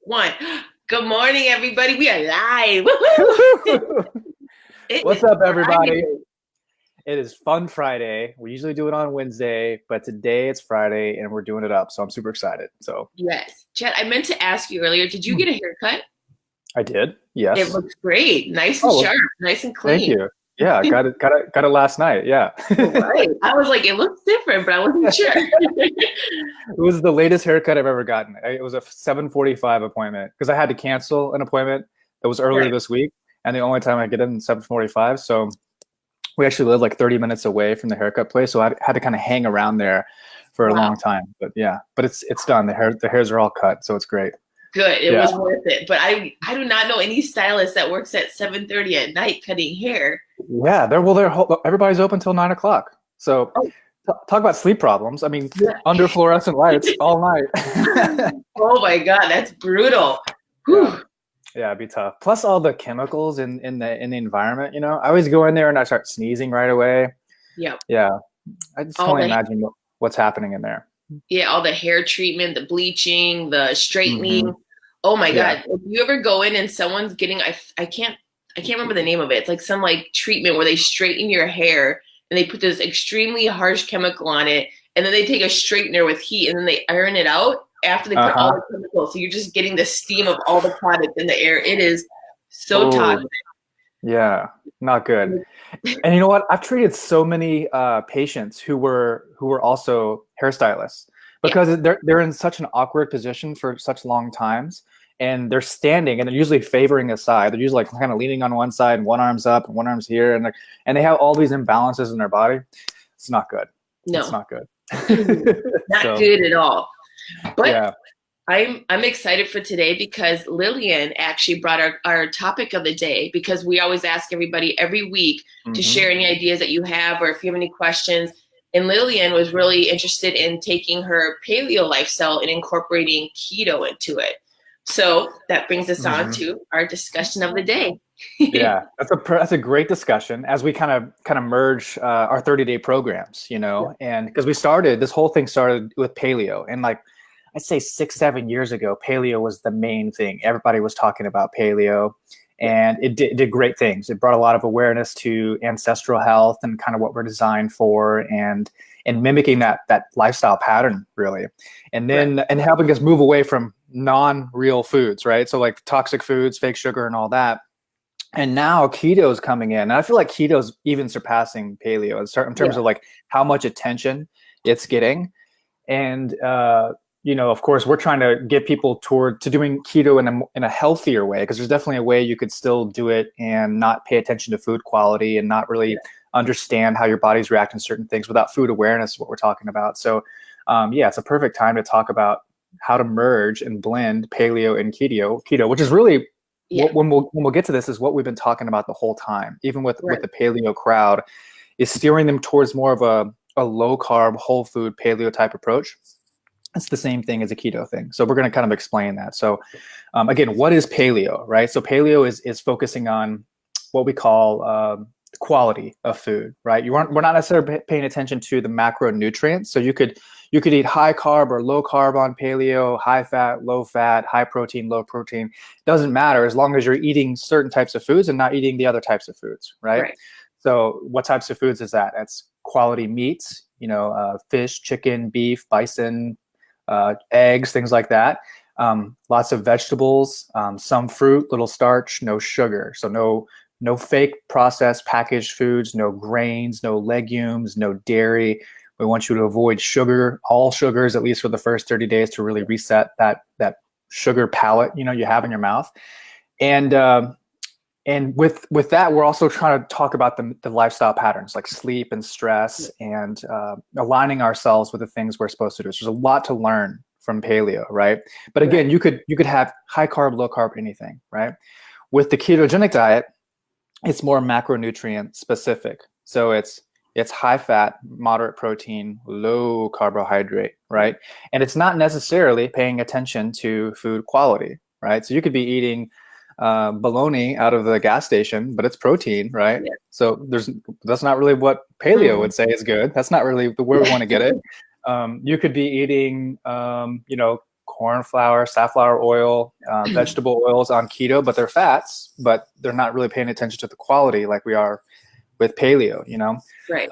one. Good morning, everybody. We are live. Woo-hoo! What's up, everybody? It is Fun Friday. We usually do it on Wednesday, but today it's Friday and we're doing it up. So I'm super excited. So yes, Chad, I meant to ask you earlier. Did you get a haircut? I did. It Yes. looks great, nice and sharp, nice and clean. Thank you. Yeah, got it last night. Yeah. Right. I was like, it looks different, but I wasn't sure. It was the latest haircut I've ever gotten. It was a 7:45 appointment because I had to cancel an appointment that was earlier this week, and the only time I get in 7:45. So we actually live like 30 minutes away from the haircut place, so I had to kind of hang around there for a long time. But yeah, but it's done. The hairs are all cut, so it's great. Good. It was worth it. But I do not know any stylist that works at 7:30 at night cutting hair. Yeah, everybody's open till 9 o'clock. So talk about sleep problems. I mean, under fluorescent lights all night. Oh my God, that's brutal. Yeah, it'd be tough. Plus all the chemicals in the environment, you know. I always go in there and I start sneezing right away. Yeah. Yeah. I just can't imagine what's happening in there. Yeah, all the hair treatment, the bleaching, the straightening. Mm-hmm. Oh my God. If you ever go in and someone's getting I can't remember the name of it. It's like some like treatment where they straighten your hair and they put this extremely harsh chemical on it, and then they take a straightener with heat and then they iron it out after they put all the chemicals. So you're just getting the steam of all the product in the air. It is so toxic. Yeah, not good. And you know what? I've treated so many patients who were also hairstylists because they're in such an awkward position for such long times, and they're standing and they're usually favoring a side. They're usually like kind of leaning on one side and one arm's up and one arm's here, and they have all these imbalances in their body. It's not good. No, it's not good. Not good at all. But I'm excited for today because Lillian actually brought our topic of the day, because we always ask everybody every week to share any ideas that you have or if you have any questions. And Lillian was really interested in taking her paleo lifestyle and incorporating keto into it. So that brings us on to our discussion of the day. Yeah, that's a great discussion as we kind of merge our 30-day programs, you know, and because this whole thing started with paleo, and like I'd say 6-7 years ago, paleo was the main thing. Everybody was talking about paleo, and it did great things. It brought a lot of awareness to ancestral health and kind of what we're designed for, and mimicking that lifestyle pattern really, and then and helping us move away from non-real foods, right? So like toxic foods, fake sugar, and all that. And now keto is coming in, and I feel like keto is even surpassing paleo in terms of like how much attention it's getting. And you know, of course, we're trying to get people to doing keto in a healthier way, because there's definitely a way you could still do it and not pay attention to food quality and not really understand how your body's reacting to certain things without food awareness is what we're talking about. So it's a perfect time to talk about how to merge and blend paleo and keto, which is really when we'll get to this, is what we've been talking about the whole time, even with the paleo crowd, is steering them towards more of a low carb, whole food paleo type approach. It's the same thing as a keto thing. So we're going to kind of explain that. So again, what is paleo, right? So paleo is focusing on what we call quality of food, right? We're not necessarily paying attention to the macronutrients. So you could eat high carb or low carb on paleo, high fat, low fat, high protein, low protein. Doesn't matter as long as you're eating certain types of foods and not eating the other types of foods, right? So what types of foods is that? That's quality meats, you know, fish, chicken, beef, bison, eggs, things like that. Lots of vegetables, some fruit, little starch, no sugar. So no fake processed packaged foods, no grains, no legumes, no dairy. We want you to avoid sugar, all sugars, at least for the first 30 days, to really reset that sugar palate, you know, you have in your mouth. And with that, we're also trying to talk about the lifestyle patterns like sleep and stress, and aligning ourselves with the things we're supposed to do. So there's a lot to learn from paleo, right? But again, you could have high carb, low carb, anything, right? With the ketogenic diet, it's more macronutrient specific. So it's high fat, moderate protein, low carbohydrate, right? And it's not necessarily paying attention to food quality, right? So you could be eating bologna out of the gas station, but it's protein, right? So that's not really what paleo would say is good. That's not really the where we want to get it. You could be eating, corn flour, safflower oil, vegetable oils on keto, but they're fats, but they're not really paying attention to the quality like we are with paleo, you know? Right.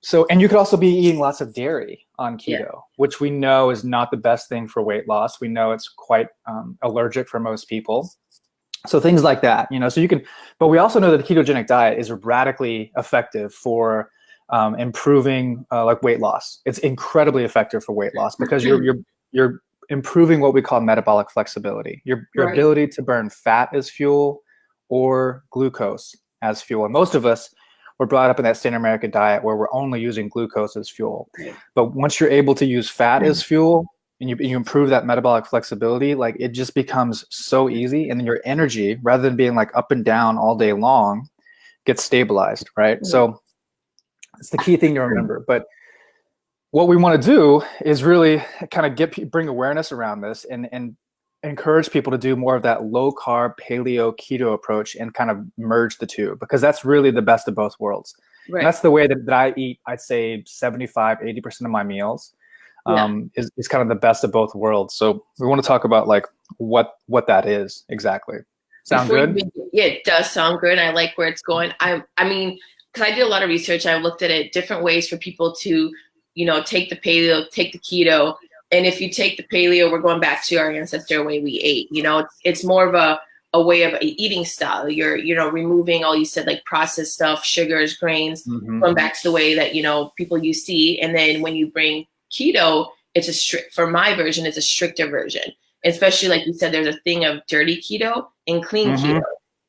So, and you could also be eating lots of dairy on keto, which we know is not the best thing for weight loss. We know it's quite allergic for most people. So things like that, you know, so you can, but we also know that the ketogenic diet is radically effective for improving like weight loss. It's incredibly effective for weight loss because you're improving what we call metabolic flexibility, your ability to burn fat as fuel or glucose as fuel. And most of us were brought up in that standard American diet where we're only using glucose as fuel. But once you're able to use fat as fuel and you improve that metabolic flexibility, like it just becomes so easy. And then your energy, rather than being like up and down all day long, gets stabilized, right? So it's the key thing to remember. But what we want to do is really kind of bring awareness around this and encourage people to do more of that low carb paleo keto approach and kind of merge the two, because that's really the best of both worlds. And that's the way that I eat. I'd say 75-80% of my meals is kind of the best of both worlds. So we want to talk about like what that is exactly. Sound good? Yeah, it does sound good. I like where it's going. I mean, because I did a lot of research, I looked at it different ways for people to, you know, take the paleo, take the keto. And if you take the paleo, we're going back to our ancestor way we ate. You know, it's more of a way of a eating style. You're, you know, removing all you said, like processed stuff, sugars, grains, going back to the way that, you know, people used to eat. And then when you bring keto, it's for my version, it's a stricter version. Especially like you said, there's a thing of dirty keto and clean keto.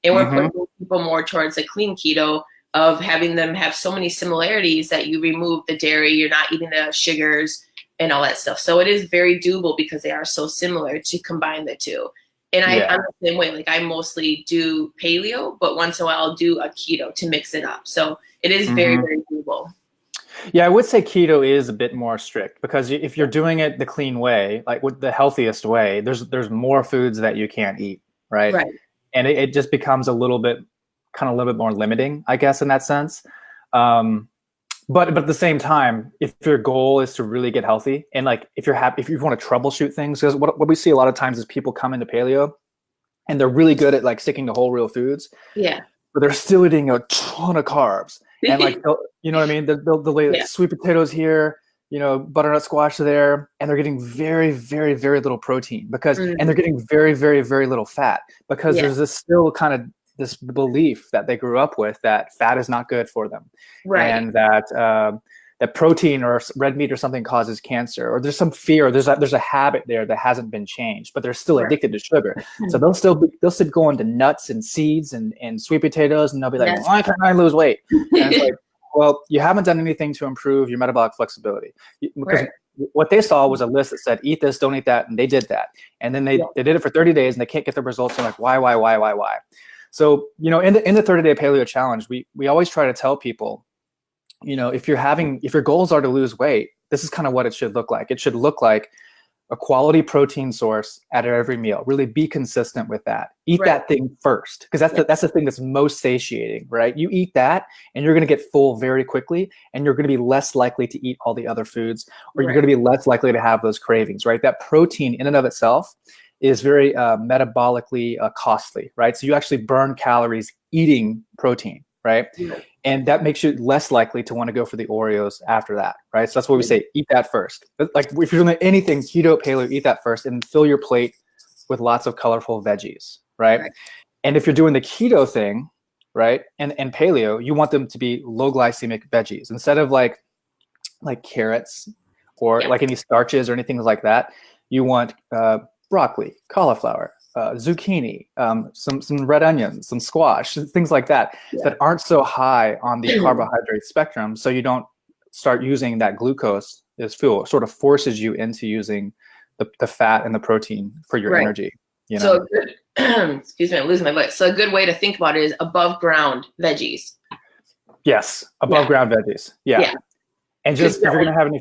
And we're pushing people more towards the clean keto of having them have so many similarities that you remove the dairy, you're not eating the sugars and all that stuff. So it is very doable because they are so similar to combine the two. And I'm the same way. Like I mostly do paleo, but once in a while I'll do a keto to mix it up. So it is very, very doable. Yeah, I would say keto is a bit more strict because if you're doing it the clean way, like with the healthiest way, there's more foods that you can't eat, right? And it just becomes a little bit more limiting, I guess, in that sense. But at the same time, if your goal is to really get healthy and like if you want to troubleshoot things, because what we see a lot of times is people come into paleo and they're really good at like sticking to whole real foods. But they're still eating a ton of carbs. And like, you know what I mean? They'll lay like sweet potatoes here, you know, butternut squash there, and they're getting very, very, very little protein and they're getting very, very, very little fat because there's this still kind of this belief that they grew up with that fat is not good for them, and that protein or red meat or something causes cancer, or there's some fear, there's a habit there that hasn't been changed, but they're still addicted to sugar. So they'll still go into nuts and seeds and sweet potatoes, and they'll be like, why can't I lose weight? And it's like, well, you haven't done anything to improve your metabolic flexibility, because what they saw was a list that said, eat this, don't eat that, and they did that. And then they did it for 30 days and they can't get the results. They're like, why? So, you know, in the 30-day paleo challenge, we always try to tell people, you know, if your goals are to lose weight, this is kind of what it should look like. It should look like a quality protein source at every meal. Really be consistent with that. Eat that thing first, because that's the thing that's most satiating, right? You eat that and you're going to get full very quickly, and you're going to be less likely to eat all the other foods, or you're going to be less likely to have those cravings, right? That protein in and of itself is very metabolically costly, right? So you actually burn calories eating protein, right? And that makes you less likely to want to go for the Oreos after that, right? So that's what we say, eat that first. Like if you're doing anything keto, paleo, eat that first and fill your plate with lots of colorful veggies, right? And if you're doing the keto thing, right, and paleo, you want them to be low glycemic veggies. Instead of like carrots or like any starches or anything like that, you want broccoli, cauliflower, zucchini, some red onions, some squash, things like that that aren't so high on the carbohydrate spectrum, so you don't start using that glucose as fuel. It sort of forces you into using the fat and the protein for your energy. You know? So excuse me, I'm losing my voice. So a good way to think about it is above ground veggies. Yes, above ground veggies. Yeah. And just if you're gonna have any,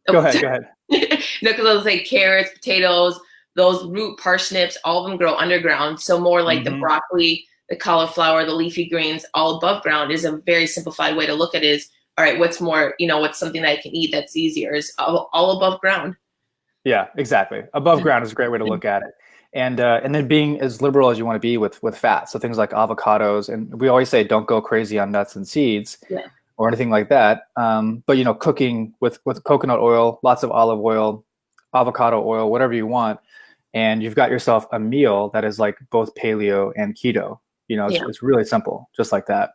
go ahead. No, because I'll say carrots, potatoes, those root parsnips, all of them grow underground. So more like the broccoli, the cauliflower, the leafy greens, all above ground is a very simplified way to look at it is, all right, what's more, you know, what's something that I can eat that's easier is all above ground. Yeah, exactly. Above ground is a great way to look at it. And then being as liberal as you want to be with fat. So things like avocados, and we always say don't go crazy on nuts and seeds or anything like that. But cooking with coconut oil, lots of olive oil, avocado oil, whatever you want, and you've got yourself a meal that is like both paleo and keto. It's really simple, just like that.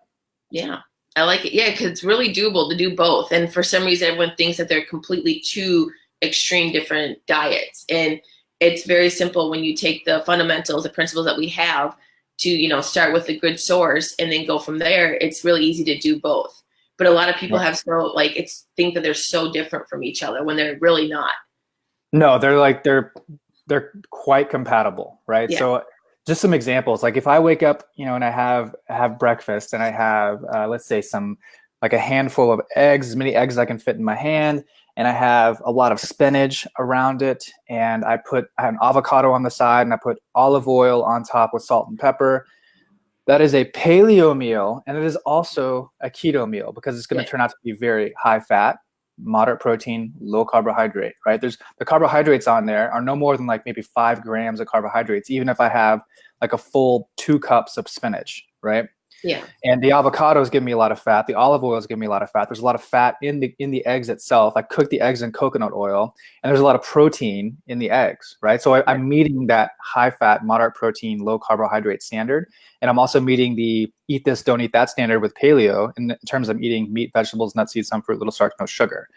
Yeah, I like it. Yeah, because it's really doable to do both. And for some reason, everyone thinks that they're completely two extreme different diets. And it's very simple when you take the fundamentals, the principles that we have to, start with a good source and then go from there. It's really easy to do both. But a lot of people think that they're so different from each other when they're really not. No, they're quite compatible, right? Yeah. So just some examples, like if I wake up, and I have breakfast and I have, let's say like a handful of eggs, as many eggs as I can fit in my hand, and I have a lot of spinach around it, and I have an avocado on the side, and I put olive oil on top with salt and pepper. That is a paleo meal, and it is also a keto meal because it's going to turn out to be very high fat, moderate protein, low carbohydrate, right? The carbohydrates on there are no more than like maybe 5 grams of carbohydrates, even if I have like a full 2 cups of spinach, right? Yeah. And the avocados give me a lot of fat. The olive oils give me a lot of fat. There's a lot of fat in the eggs itself. I cook the eggs in coconut oil, and there's a lot of protein in the eggs, right? So I'm meeting that high fat, moderate protein, low carbohydrate standard. And I'm also meeting the eat this, don't eat that standard with paleo in terms of eating meat, vegetables, nuts, seeds, some fruit, little starch, no sugar,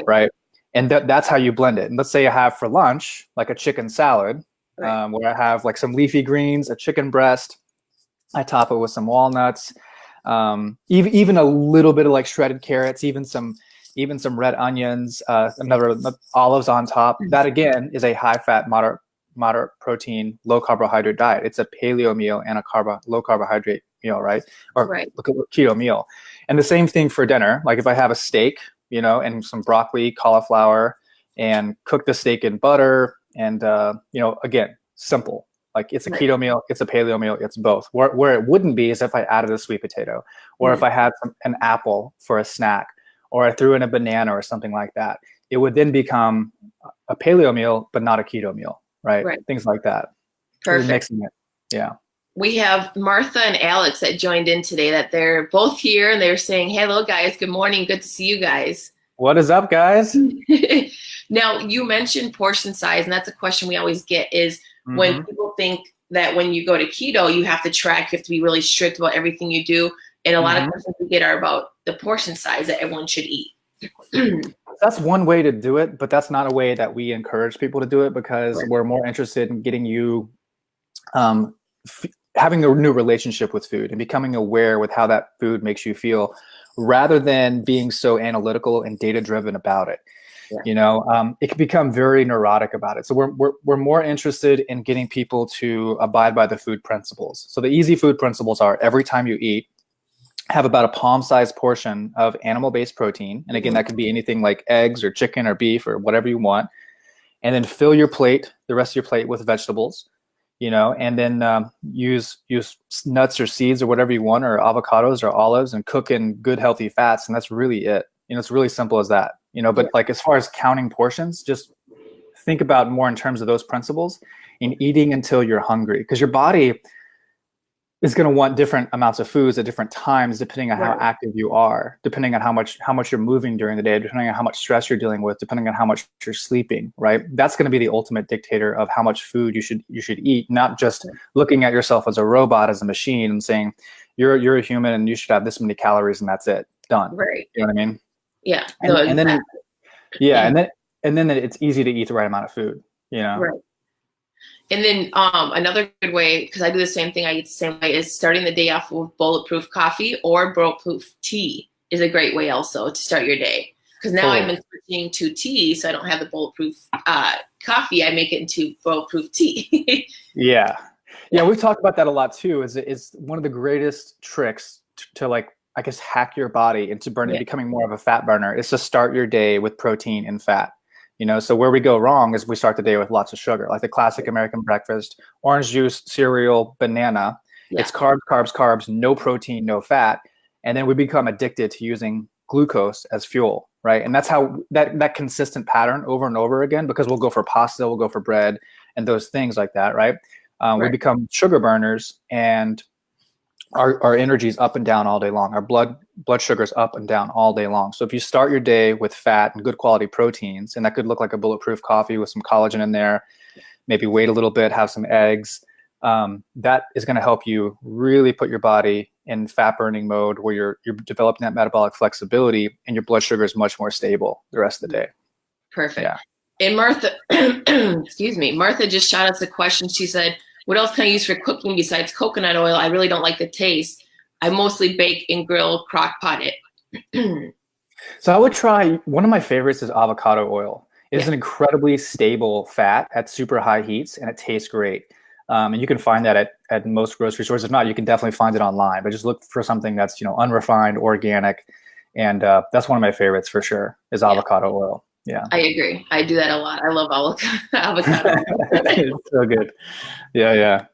right? And that's how you blend it. And let's say I have for lunch, like a chicken salad, where I have like some leafy greens, a chicken breast, I top it with some walnuts, even a little bit of like shredded carrots, even some red onions, another olives on top. That again is a high fat, moderate protein, low carbohydrate diet. It's a paleo meal and a low carbohydrate meal, right? Or look at keto meal. And the same thing for dinner. Like if I have a steak, and some broccoli, cauliflower, and cook the steak in butter, and again, simple. Like it's a keto meal, it's a paleo meal, it's both. Where it wouldn't be is if I added a sweet potato, or if I had an apple for a snack, or I threw in a banana or something like that. It would then become a paleo meal, but not a keto meal, right? Things like that. Perfect. Mixing it. Yeah. We have Martha and Alex that joined in today, that they're both here, and they're saying, hello guys, good morning, good to see you guys. What is up, guys? Now, you mentioned portion size, and that's a question we always get is, when people think that when you go to keto, you have to track, you have to be really strict about everything you do. And a lot of questions we get are about the portion size that everyone should eat. That's one way to do it, but that's not a way that we encourage people to do it, because we're more interested in getting you having a new relationship with food and becoming aware with how that food makes you feel, rather than being so analytical and data driven about it. It can become very neurotic about it. So we're more interested in getting people to abide by the food principles. So the easy food principles are: every time you eat, have about a palm-sized portion of animal-based protein. And again, that could be anything like eggs or chicken or beef or whatever you want. And then fill your plate, the rest of your plate, with vegetables, and then use nuts or seeds or whatever you want, or avocados or olives, and cook in good, healthy fats. And that's really it. It's really simple as that. But like as far as counting portions, just think about more in terms of those principles and eating until you're hungry, because your body is going to want different amounts of foods at different times, depending on how active you are, depending on how much you're moving during the day, depending on how much stress you're dealing with, depending on how much you're sleeping, right? That's going to be the ultimate dictator of how much food you should eat, not just looking at yourself as a robot, as a machine, and saying you're a human and you should have this many calories and that's it, done. Right. You know what I mean? Yeah. And then it's easy to eat the right amount of food, Right. And then another good way, because I do the same thing, I eat the same way, is starting the day off with bulletproof coffee or bulletproof tea is a great way also to start your day. Because now I've been switching to tea, so I don't have the bulletproof coffee. I make it into bulletproof tea. Yeah, we've talked about that a lot too. Is one of the greatest tricks to like, I guess, hack your body into becoming more of a fat burner, is to start your day with protein and fat. So where we go wrong is we start the day with lots of sugar, like the classic American breakfast: orange juice, cereal, banana. It's carbs, carbs, carbs, no protein, no fat. And then we become addicted to using glucose as fuel, right? And that's how that consistent pattern over and over again, because we'll go for pasta, we'll go for bread and those things like that, right? We become sugar burners, and our energy is up and down all day long. Our blood sugar is up and down all day long. So if you start your day with fat and good quality proteins, and that could look like a bulletproof coffee with some collagen in there, maybe wait a little bit, have some eggs, that is going to help you really put your body in fat burning mode, where you're developing that metabolic flexibility, and your blood sugar is much more stable the rest of the day. Perfect. Yeah. And Martha, excuse me, Martha just shot us a question. She said, what else can I use for cooking besides coconut oil? I really don't like the taste. I mostly bake and grill crock pot it. So I would try, one of my favorites is avocado oil. It's an incredibly stable fat at super high heats, and it tastes great. And you can find that at most grocery stores. If not, you can definitely find it online, but just look for something that's, unrefined, organic. And that's one of my favorites for sure, is avocado oil. Yeah, I agree. I do that a lot. I love avocado. It's so good. Yeah.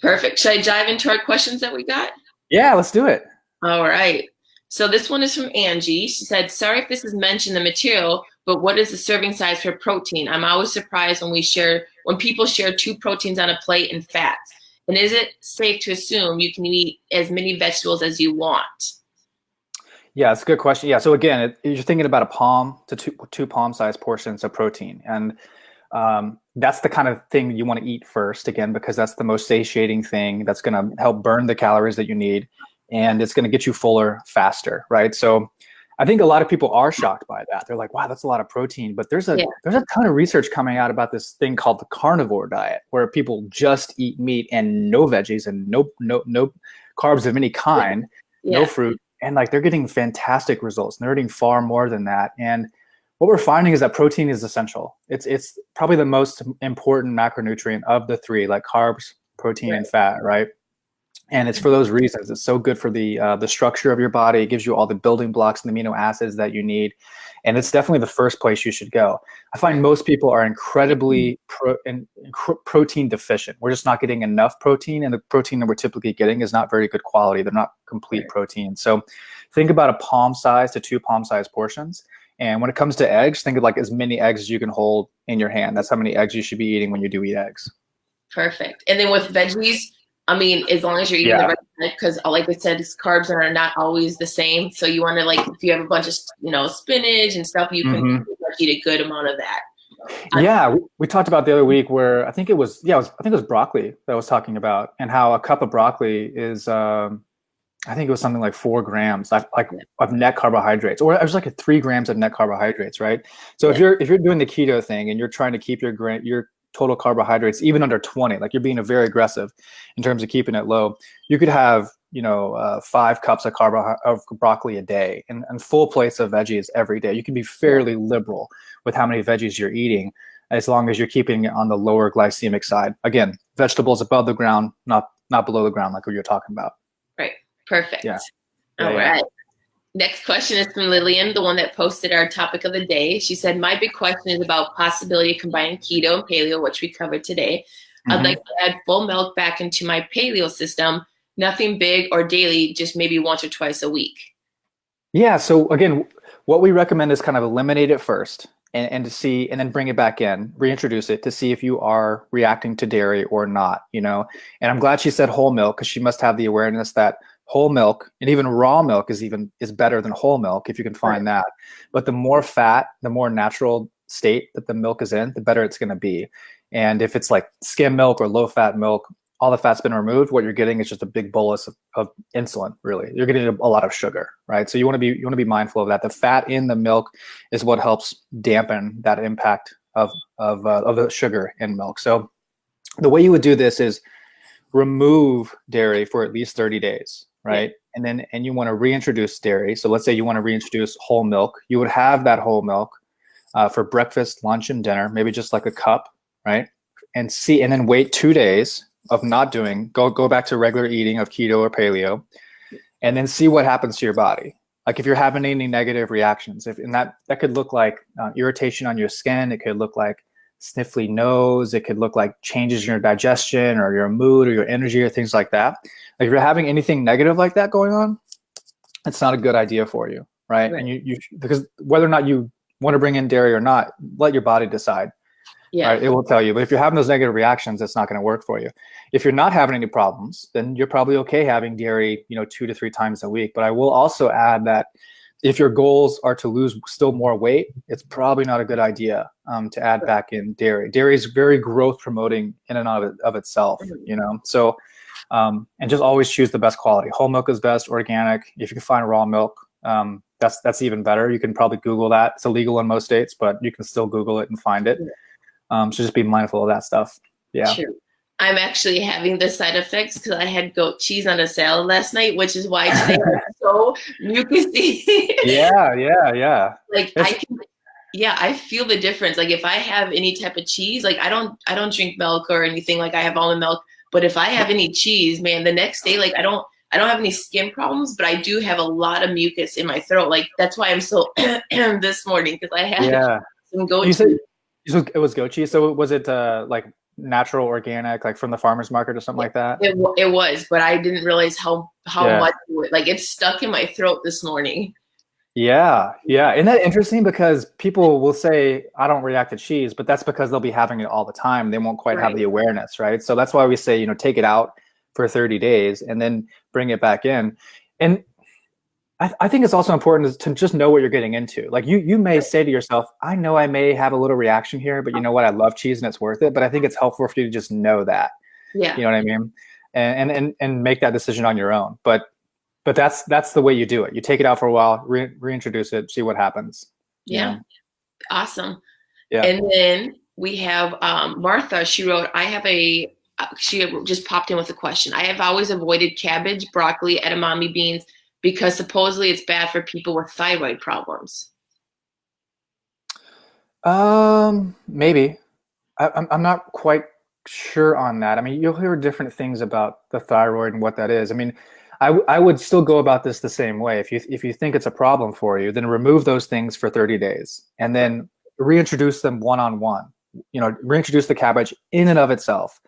Perfect. Should I dive into our questions that we got? Yeah, let's do it. All right. So this one is from Angie. She said, sorry if this is mentioned in the material, but what is the serving size for protein? I'm always surprised when people share 2 proteins on a plate and fats. And is it safe to assume you can eat as many vegetables as you want? Yeah, it's a good question. Yeah, so again, you're thinking about a palm to two palm-sized portions of protein. And that's the kind of thing you want to eat first, again, because that's the most satiating thing that's going to help burn the calories that you need. And it's going to get you fuller faster, right? So I think a lot of people are shocked by that. They're like, wow, that's a lot of protein. But there's a ton of research coming out about this thing called the carnivore diet, where people just eat meat and no veggies and no carbs of any kind, no fruit. And like, they're getting fantastic results. And they're eating far more than that. And what we're finding is that protein is essential. It's probably the most important macronutrient of the 3, like carbs, protein, and fat, right? And it's for those reasons. It's so good for the structure of your body. It gives you all the building blocks and amino acids that you need. And it's definitely the first place you should go. I find most people are incredibly protein deficient. We're just not getting enough protein, and the protein that we're typically getting is not very good quality. They're not complete protein. So think about a palm size to 2 palm size portions. And when it comes to eggs, think of like as many eggs as you can hold in your hand. That's how many eggs you should be eating when you do eat eggs. Perfect. And then with veggies, I mean, as long as you're eating the right kind, because like I said, carbs are not always the same. So you want to, like, if you have a bunch of, spinach and stuff, you can eat a good amount of that. Yeah, we talked about the other week where I think it was broccoli that I was talking about, and how a cup of broccoli is, I think it was something like 4 grams of net carbohydrates, or it was like 3 grams of net carbohydrates, right? So if you're doing the keto thing and you're trying to keep your total carbohydrates even under 20, like you're being very aggressive in terms of keeping it low, you could have 5 cups of broccoli a day and full plates of veggies every day. You can be fairly liberal with how many veggies you're eating, as long as you're keeping it on the lower glycemic side. Again, vegetables above the ground, not below the ground, like what you're talking about. Right. Perfect. Yeah. All right. Next question is from Lillian, the one that posted our topic of the day. She said, my big question is about possibility of combining keto and paleo, which we covered today. I'd like to add full milk back into my paleo system. Nothing big or daily, just maybe once or twice a week. Yeah. So again, what we recommend is kind of eliminate it first and to see, and then bring it back in, reintroduce it to see if you are reacting to dairy or not, And I'm glad she said whole milk, because she must have the awareness that whole milk and even raw milk is better than whole milk if you can find that. But the more fat, the more natural state that the milk is in, the better it's going to be. And if it's like skim milk or low fat milk, all the fat's been removed, what you're getting is just a big bolus of insulin, really. You're getting a lot of sugar, right? So you want to be mindful of that. The fat in the milk is what helps dampen that impact of the sugar in milk. So the way you would do this is remove dairy for at least 30 days. Right. And you want to reintroduce dairy. So let's say you want to reintroduce whole milk. You would have that whole milk for breakfast, lunch, and dinner, maybe just like a cup, right? And then wait 2 days of not doing, go back to regular eating of keto or paleo, and then see what happens to your body. Like if you're having any negative reactions, and that could look like irritation on your skin. It could look like sniffly nose. It could look like changes in your digestion or your mood or your energy or things like that. Like if you're having anything negative like that going on, it's not a good idea for you. right? And you because whether or not you want to bring in dairy or not, let your body decide. Yeah. Right? It will tell you. But if you're having those negative reactions, it's not going to work for you. If you're not having any problems, then you're probably okay having dairy, 2 to 3 times a week. But I will also add that if your goals are to lose still more weight, it's probably not a good idea to add back in dairy. Dairy is very growth promoting in and of itself, So, and just always choose the best quality. Whole milk is best, organic. If you can find raw milk, that's even better. You can probably Google that. It's illegal in most states, but you can still Google it and find it. So just be mindful of that stuff. Yeah. True. I'm actually having the side effects because I had goat cheese on a salad last night, which is why today was so mucusy. Yeah. Like I feel the difference. Like if I have any type of cheese, like I don't drink milk or anything. Like I have almond milk, but if I have any cheese, man, the next day, like I don't have any skin problems, but I do have a lot of mucus in my throat. Like that's why I'm so this morning because I had some goat cheese. It was goat cheese. So was it like natural, organic, like from the farmer's market or something like that? It was, but I didn't realize how much it's stuck in my throat this morning. Yeah. Isn't that interesting? Because people will say, I don't react to cheese, but that's because they'll be having it all the time. They won't quite have the awareness, right? So that's why we say, take it out for 30 days and then bring it back in. And I think it's also important to just know what you're getting into. Like you may say to yourself, I know I may have a little reaction here, but you know what? I love cheese and it's worth it. But I think it's helpful for you to just know that. Yeah. You know what I mean? And make that decision on your own. But that's the way you do it. You take it out for a while, reintroduce it, see what happens. Yeah. Awesome. Yeah. And then we have Martha. She wrote, she just popped in with a question. I have always avoided cabbage, broccoli, edamame beans, because supposedly it's bad for people with thyroid problems. Maybe. I'm not quite sure on that. I mean, you'll hear different things about the thyroid and what that is. I mean, I would still go about this the same way. If you think it's a problem for you, then remove those things for 30 days and then reintroduce them one-on-one. Reintroduce the cabbage in and of itself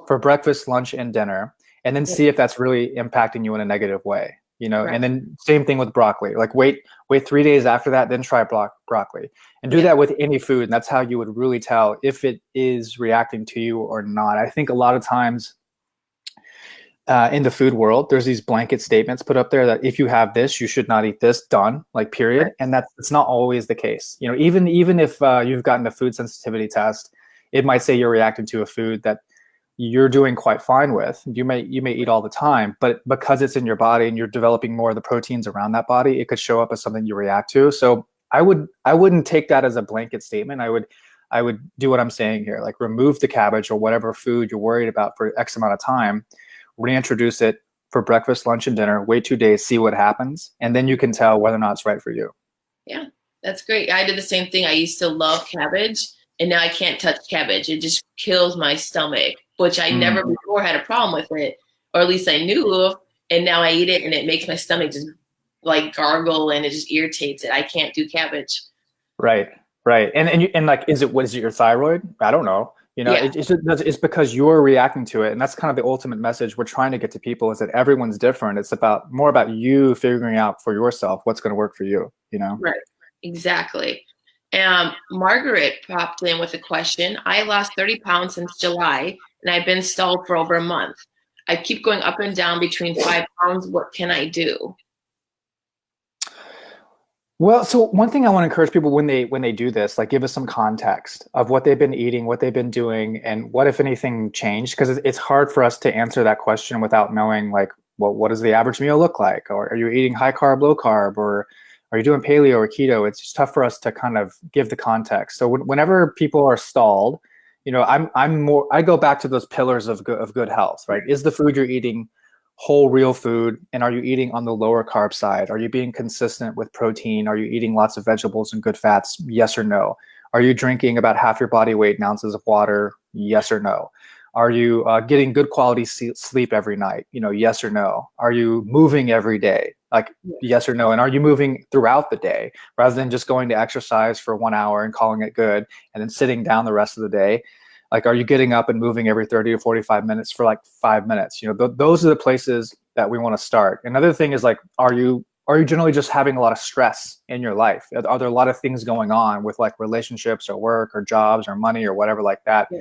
for breakfast, lunch, and dinner, and then see if that's really impacting you in a negative way. And then same thing with broccoli. Like wait 3 days after that, then try broccoli, and do that with any food. And that's how you would really tell if it is reacting to you or not. I think a lot of times in the food world, there's these blanket statements put up there that if you have this, you should not eat this, done, like period. And it's not always the case. Even if you've gotten a food sensitivity test, it might say you're reacting to a food that you're doing quite fine with. You may eat all the time, but because it's in your body and you're developing more of the proteins around that body, it could show up as something you react to. So I wouldn't take that as a blanket statement. I would do what I'm saying here, like remove the cabbage or whatever food you're worried about for X amount of time, reintroduce it for breakfast, lunch, and dinner, wait 2 days, see what happens. And then you can tell whether or not it's right for you. Yeah, that's great. I did the same thing. I used to love cabbage and now I can't touch cabbage. It just kills my stomach, which I never before had a problem with it, or at least I knew of. And now I eat it and it makes my stomach just like gargle and it just irritates it. I can't do cabbage. Right. And like, what is it your thyroid? I don't know. It's because you're reacting to it. And that's kind of the ultimate message we're trying to get to people, is that everyone's different. It's more about you figuring out for yourself what's going to work for you, Right. Exactly. Margaret popped in with a question. I lost 30 pounds since July and I've been stalled for over a month. I keep going up and down between 5 pounds. What can I do? Well, so one thing I want to encourage people when they do this, like give us some context of what they've been eating, what they've been doing, and what, if anything, changed. Because it's hard for us to answer that question without knowing, like, well, what does the average meal look like? Or are you eating high carb, low carb, or are you doing paleo or keto? It's just tough for us to kind of give the context. So whenever people are stalled, I go back to those pillars of good health, right? Is the food you're eating whole, real food? And are you eating on the lower carb side? Are you being consistent with protein? Are you eating lots of vegetables and good fats? Yes or no? Are you drinking about half your body weight in ounces of water? Yes or no? Are you getting good quality sleep every night? Yes or no? Are you moving every day? Like, yes or no? And are you moving throughout the day rather than just going to exercise for 1 hour and calling it good and then sitting down the rest of the day? Like, are you getting up and moving every 30 to 45 minutes for like 5 minutes? Those are the places that we want to start. Another thing is, like, are you Or are you generally just having a lot of stress in your life? Are there a lot of things going on with like relationships or work or jobs or money or whatever like that? Yeah.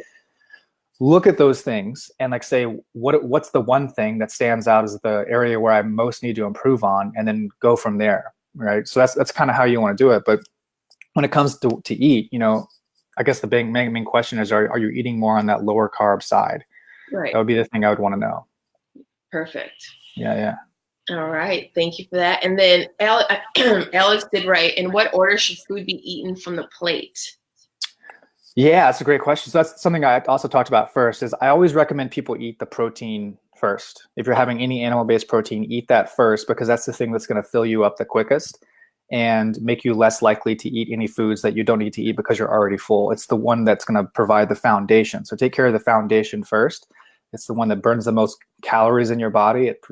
Look at those things and like say, what's the one thing that stands out as the area where I most need to improve on, and then go from there, right? So that's kind of how you want to do it. But when it comes to eat, I guess the main question is, are you eating more on that lower carb side? Right. That would be the thing I would want to know. Perfect. Yeah. All right. Thank you for that. And then Alex did right. In what order should food be eaten from the plate? Yeah, that's a great question. So that's something I also talked about first, is I always recommend people eat the protein first. If you're having any animal-based protein, eat that first, because that's the thing that's going to fill you up the quickest and make you less likely to eat any foods that you don't need to eat because you're already full. It's the one that's going to provide the foundation. So take care of the foundation first. It's the one that burns the most calories in your body. It,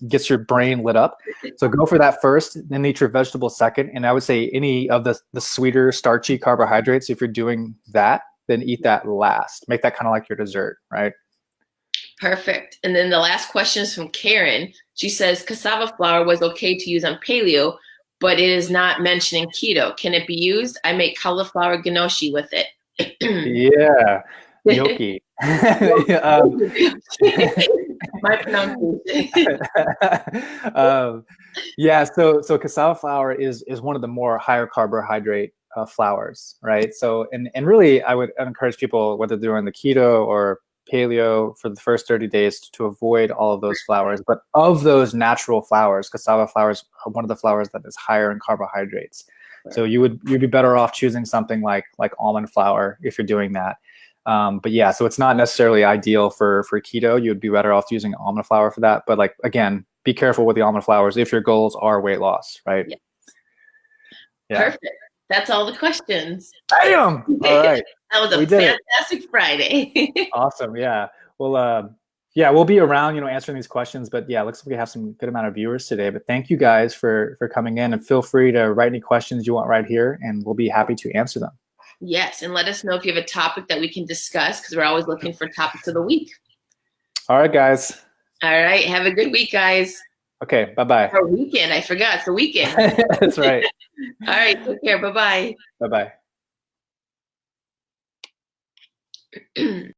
gets your brain lit up. So go for that first, then eat your vegetables second. And I would say any of the sweeter, starchy carbohydrates, if you're doing that, then eat that last. Make that kind of like your dessert, right? Perfect. And then the last question is from Karen. She says, cassava flour was okay to use on paleo, but it is not mentioned in keto. Can it be used? I make cauliflower gnocchi with it. Yeah. Gnocchi. My pronunciation. So cassava flour is one of the more higher carbohydrate flours, right? So and really, I would encourage people, whether they're on the keto or paleo, for the first 30 days to avoid all of those flours. But of those natural flours, cassava flour is one of the flours that is higher in carbohydrates. So you'd be better off choosing something like almond flour if you're doing that. But yeah, so it's not necessarily ideal for keto. You'd be better off using almond flour for that. But like, again, be careful with the almond flours if your goals are weight loss, right? Yeah. Perfect. That's all the questions. Damn! All right. That was a fantastic Friday. Awesome. Yeah. Well, we'll be around, answering these questions. But yeah, looks like we have some good amount of viewers today. But thank you guys for coming in, and feel free to write any questions you want right here, and we'll be happy to answer them. Yes, and let us know if you have a topic that we can discuss, because we're always looking for topics of the week. All right, guys. All right. Have a good week, guys. Okay. Bye-bye. Or weekend. I forgot. It's the weekend. That's right. All right. Take care. Bye-bye. Bye-bye.